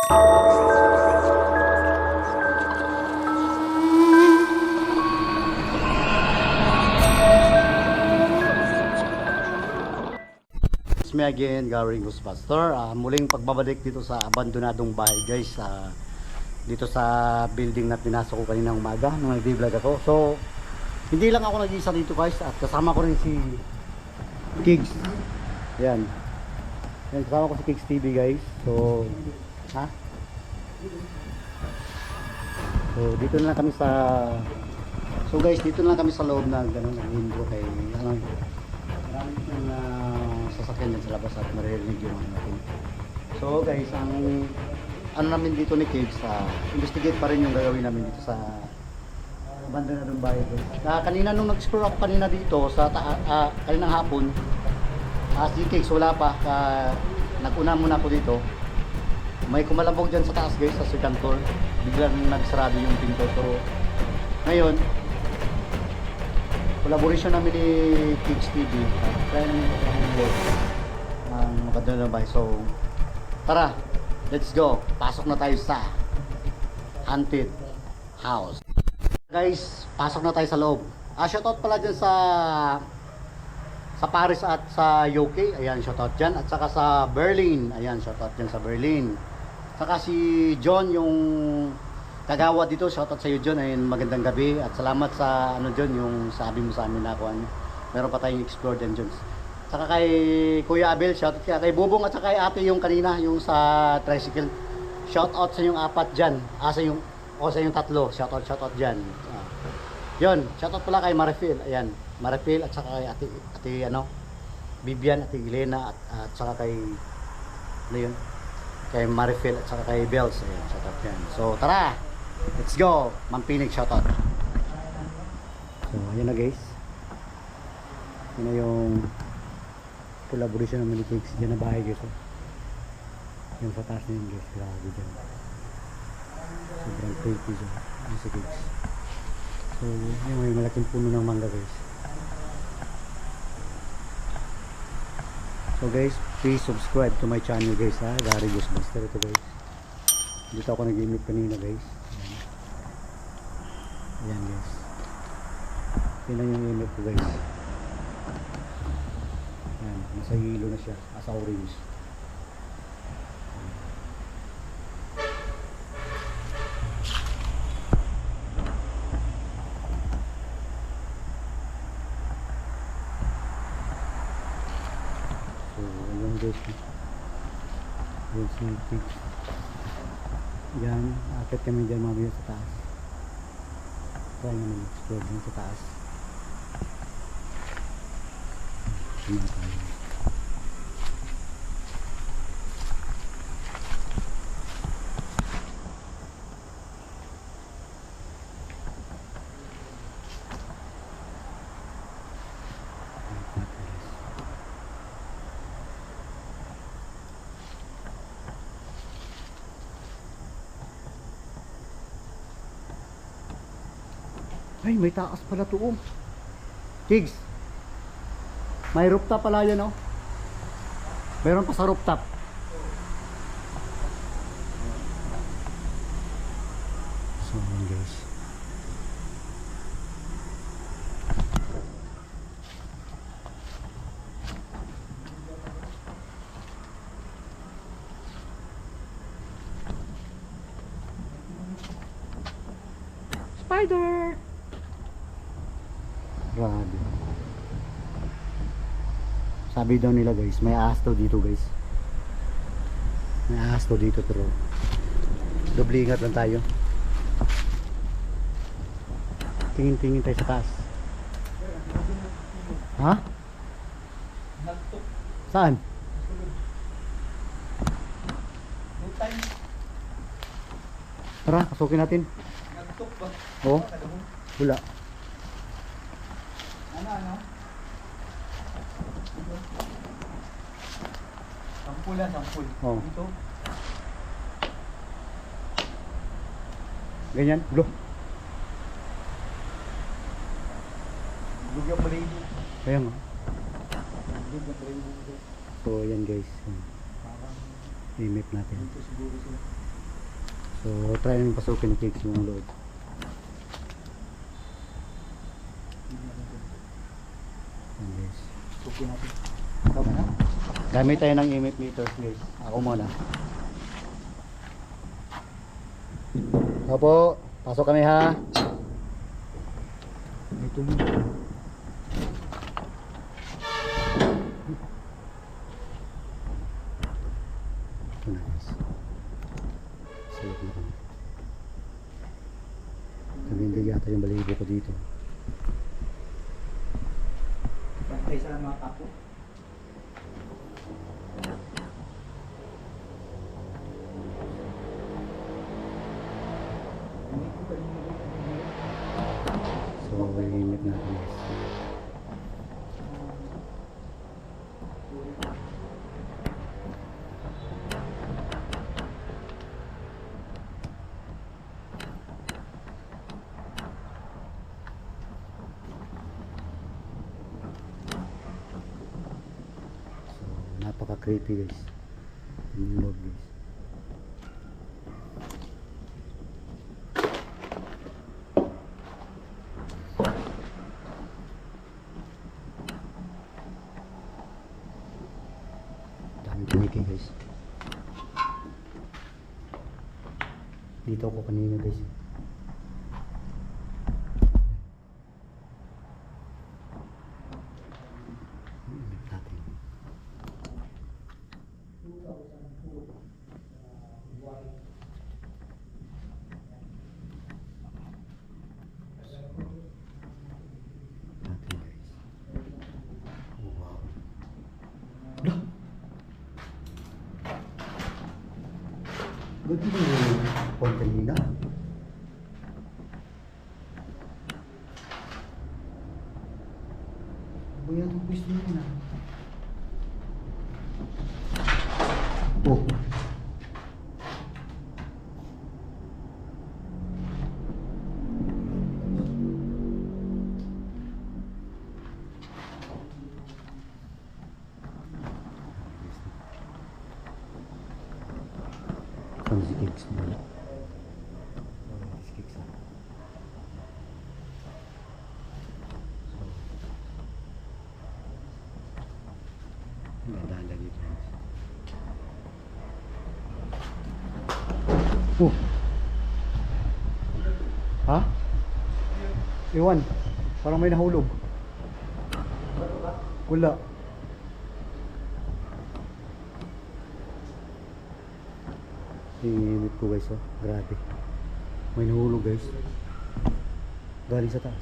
Me again, Gary Ghostbuster. Muling pagbabalik dito sa abandonadong bahay guys, dito sa building na pinasok ko kanina umaga nung nag-vlog ako. So hindi lang ako nag-iisa dito guys, at kasama ko rin si Kigs. Yan, kasama ko si Kigs TV guys. So dito na lang kami sa dito na lang kami sa loob na gano'n, nag-intro kay maraming sasakyan dyan sa labas at maririnig yung mga natin. So guys, ang ano namin dito ni Kids, investigate pa rin yung gagawin namin dito sa abandonadong bahay guys. Kanina nung nag-explore ako kanina dito sa kaninang hapon, si Kids wala pa, nag-una muna ako dito. May kumalabog dyan sa taas guys, sa second floor, biglang nagsarado yung pinto. So ngayon, collaboration namin ni Kids TV, try namin ang abandonadong bahay. So tara, let's go, pasok na tayo sa haunted house guys. Pasok na tayo sa loob. Shoutout pala dyan sa Paris at sa UK, ayan, shoutout dyan. At saka sa Berlin, ayan, shoutout dyan sa Berlin. Saka si John, yung kagawa dito, shoutout sa iyo John, ayun, magandang gabi. At salamat sa ano John, yung sabi mo sa amin na kuan, meron pa tayong explore dyan John. Saka kay Kuya Abel, shoutout kay Bubong, at saka kay ate yung kanina, yung sa tricycle. Shoutout sa yung apat dyan, sa yung tatlo, shoutout dyan. Yun, shoutout pala kay Marifil, ayan, Marifil, at saka kay ate Bibian, ate Elena, at saka kay ano yun, kay Marifil, at saka kay Bells, ayan, shoutout yan. So tara, let's go, Mampinig, shoutout. So ayan na guys, yun na yung collaboration naman ni Kids dyan na bahay guys. Yung sa taas na yun guys, grabe dyan, sobrang creepy dyan yung si Kids. So yung may malaking puno ng mangga guys. So guys, please subscribe to my channel guys, Gary Ghostbuster. Ito guys, dito ako nag-imip kanina guys. Ayan guys, yun lang yung imip ko guys. Ayan, nasa hilo na siya, asa orange. So ayan guys, yun si Kids. Yan, akit kami dyan mamaya sa taas. Try naman explore dyan sa taas. Kumakain. Ay, may taas pala to, oh. Kigs, may rooftop pala yan, oh. Meron pa sa rooftop. So guys, spider. Grabe. Sabi daw nila guys, may ahas daw dito guys. May ahas daw dito, pero doble ingat lang tayo. Tingin-tingin tayo sa taas. Ha? Saan? Tara, pasukin natin. Oo. Wala. Ano? Sampul yan, sampul. Oh. Dito. Ganyan, bro. Bugyan mo rin. Kaya nga. So, yan guys. I-map natin. So, try namin pasukin ni Kicks yung load. Ayan guys. Sukin natin. Ikaw ba na? Gamit tayo ng EMF meters guys. Ako muna. Opo, pasok kami ha. Ito mo. Ito na guys. Salot na kami. Nabindig yata yung balibo ko dito. Pantay sa mga kapo. So, i-EMF natin guys. Napaka-creepy guys. Yung log guys. Daming piniki guys. Dito ako kanina guys. Natin. Natin guys. Oh, wow. Dah. Ba't hindi mo yung phone kanina? Buya itong pwesto mo na. Oh. Saan si Kicks mo? Si Kicks ah. Ganda dito. Oh. Ha? Iwan. Parang may nahulog. Wala. Init ko guys oh. Grabe. May nahulog guys. Galing sa taas.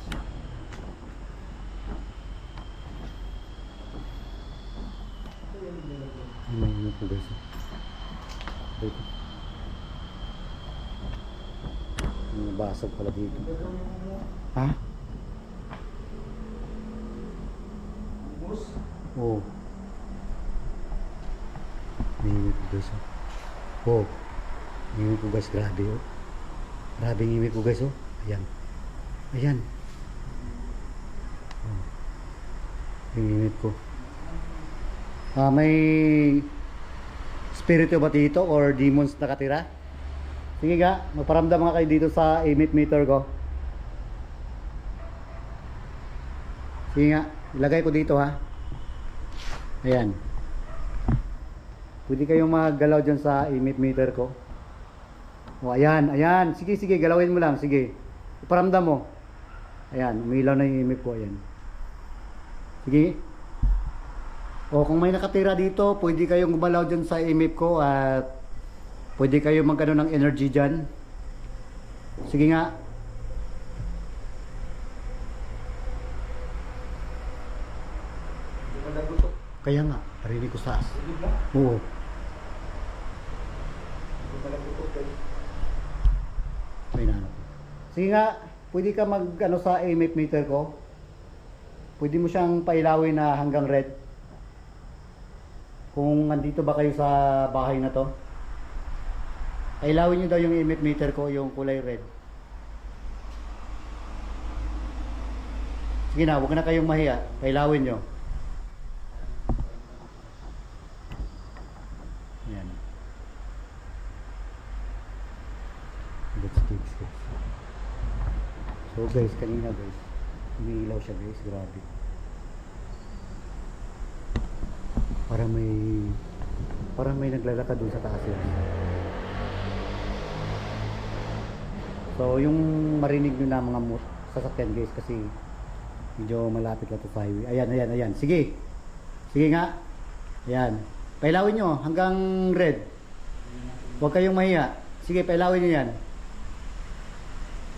May init ko guys oh. Wait. May nabasag pala dito. Ha? Oo. May init ko guys oh. Oh. Ngimik ko guys, grabe oh. Grabe ngimik ko guys oh. Ayan. Ayan. Oh. Yung ngimik ko. May spirito ba dito or demons nakatira? Sige nga, magparamdam nga kayo dito sa EMF meter ko. Sige nga, ilagay ko dito ha. Ayan. Pwede kayong maggalaw dyan sa EMF meter ko. O, ayan, ayan. Sige, sige, galawin mo lang. Sige. Iparamdam mo. Ayan, umilaw na yung EMF ko. Ayan. Sige. O, kung may nakatira dito, pwede kayong gumalaw dyan sa EMF ko at pwede kayong magkano ng energy dyan. Sige nga. Kaya nga, parinig ko sa taas. Oo. May nanap. Sige nga, pwede ka mag ano sa EMF meter ko. Pwede mo siyang pailawin na hanggang red. Kung nandito ba kayo sa bahay na to. Pailawin nyo daw yung EMF meter ko, yung kulay red. Sige na, huwag na kayong mahiya. Pailawin nyo. Yan. Let's fix it. So guys, kanina guys, umiilaw siya guys, grabe. Parang may naglalakad dun sa taas yun. So yung marinig nyo na mga sasakyan guys, kasi medyo malapit lang to sa highway. Ayan. Sige nga. Ayan. Pailawin nyo hanggang red. Huwag kayong mahiya. Sige, pailawin nyo yan.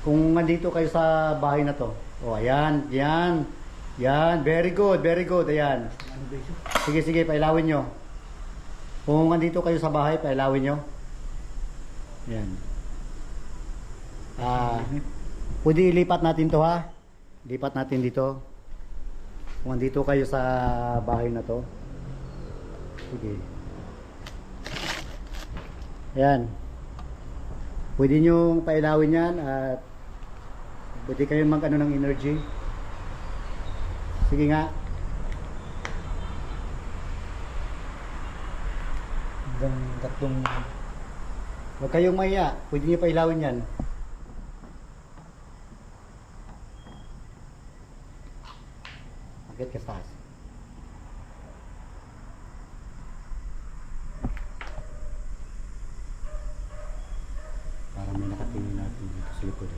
Kung nandito kayo sa bahay na to. O, ayan. Very good. Ayan. Sige, pailawin nyo. Kung nandito kayo sa bahay, pailawin nyo. Ayan. Pwede ilipat natin to ha. Lipat natin dito. Kung nandito kayo sa bahay na to. Sige. Ayan. Pwede nyo pailawin yan at pwede kayong mag-ano ng energy. Sige nga. Hanggang tatlong... Huwag kayong maya. Pwede nyo pailawin yan. Agad ka sa taas. Parang may nakatingin natin dito sa likod.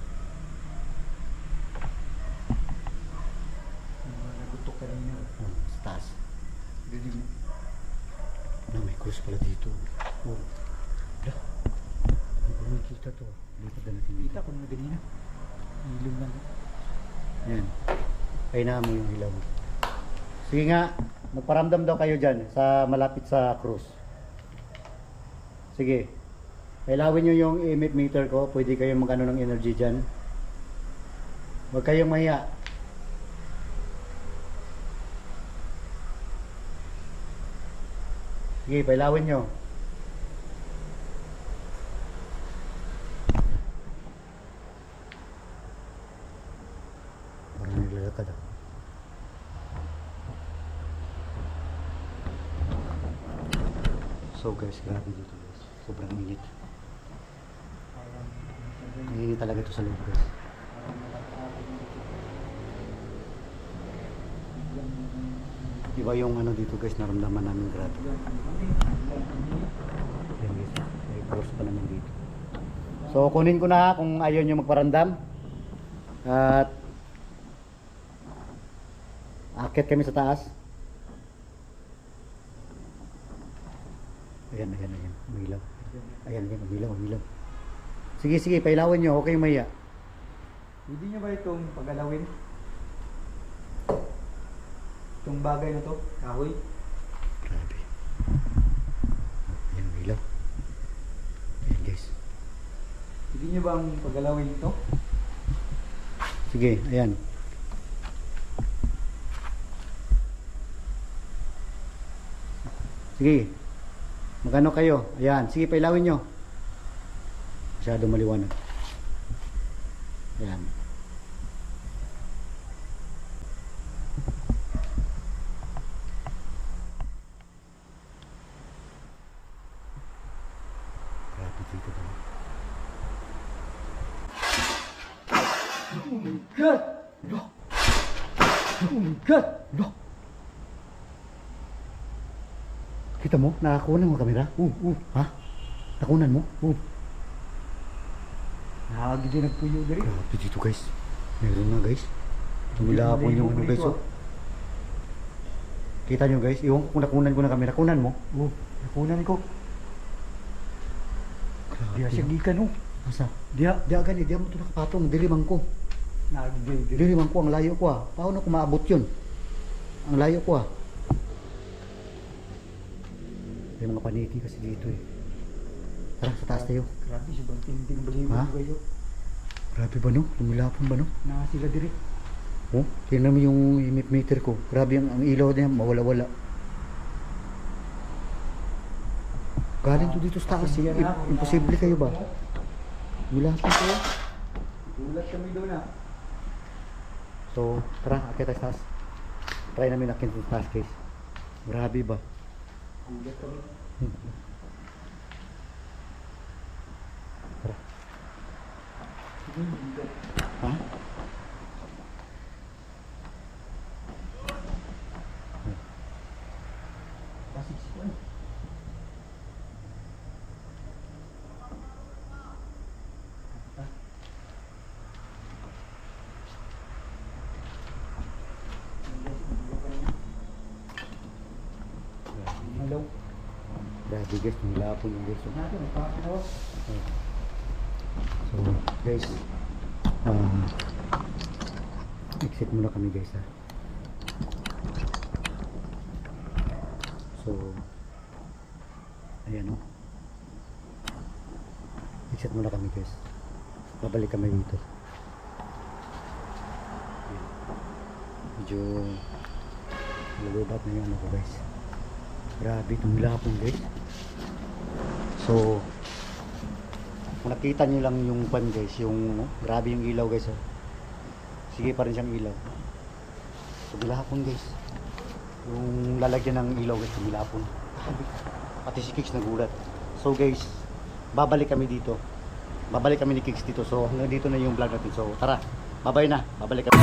Nagutok kanina. Sa taas. Dilim. May cross pala dito. Oh. Hindi ko kita to. Lipat na natin dito. Kita ko na kanina. Ilong lang. Yan. Kainaan mo yung ilaw mo. Sige nga, magparamdam daw kayo dyan sa malapit sa cruise. Sige. Pailawin nyo yung EMF meter ko. Pwede kayong mag-ano ng energy dyan. Huwag kayong mahiya. Sige, pailawin nyo. Parang naglalakad ako. So guys, grabe dito guys. Sobrang init. Init talaga ito sa loob guys. Iba yung ano dito guys, naramdaman namin grabe. Ayan guys, may cross pa naman dito. So kunin ko na kung ayaw nyo magparandam. At akit kami sa taas. Ayan, umilaw. Ayan, umilaw. Sige, pailawin nyo, okay maya. Hindi nyo ba itong pagalawin? Itong bagay na to, kahoy. Grabe. Ayan, umilaw. Ayan guys. Hindi nyo ba ang pagalawin ito? Sige, ayan. Sige. Magano kayo? Ayan, sige pailawin nyo. Masyado maliwanag. Ayan. Grabe dito ba? Oh my God! No! Oh my God! No! Kita mo? Nakakunan mo kamera? Ha? Nakunan mo? Nakagidinig po yun dali. Grabe dito guys. Meron na guys. Tumilapon yung ano guys. Oh. Kita nyo guys. Iwan ko kung nakunan ko na kamera. Kunan mo? Nakunan ko. Diya siya gikan oh. Masa? Diya gani. Diya mo ito nakapatong. Dilimang ko. Nakagidinig. Dilimang ko. Ang layo ko ah. Paano ko maabot yun? Ang layo ko ah. May mga paniti kasi dito eh. Tara, sa taas tayo. Grabe siya bang tinding baliw Ha? kayo. Grabe ba no? Lumilapon ba no? Na sila diri. Oh, tingnan mo yung EMF meter ko. Grabe ang ilaw niya, mawala-wala. Galing to dito sa taas. Imposible kayo ba? Lumilapon ko. Gulat kami doon ah. So, tara, akit tayo sa taas. Try namin akit sa taas guys. Grabe ba? Gulat kami. Tara. Ha? Pasiksikan. Hello. Grabe guys, nilapon yung guys. Natin, nagpapinawa. So guys, exit muna kami guys ha. So ayan o. Exit muna kami guys. Babalik kami dito. Medyo nalubat na yung ano ko guys. Grabe itong nilapon guys. So kung nakita nyo lang yung pan guys, yung grabe yung ilaw guys oh. Sige pa rin siyang ilaw. So gilapon guys. Yung lalagyan ng ilaw guys, gilapon. Pati si Kicks nagulat. So guys, babalik kami dito. Babalik kami ni Kicks dito. So hanggang dito na yung vlog natin. So tara, babay na. Babalik kami.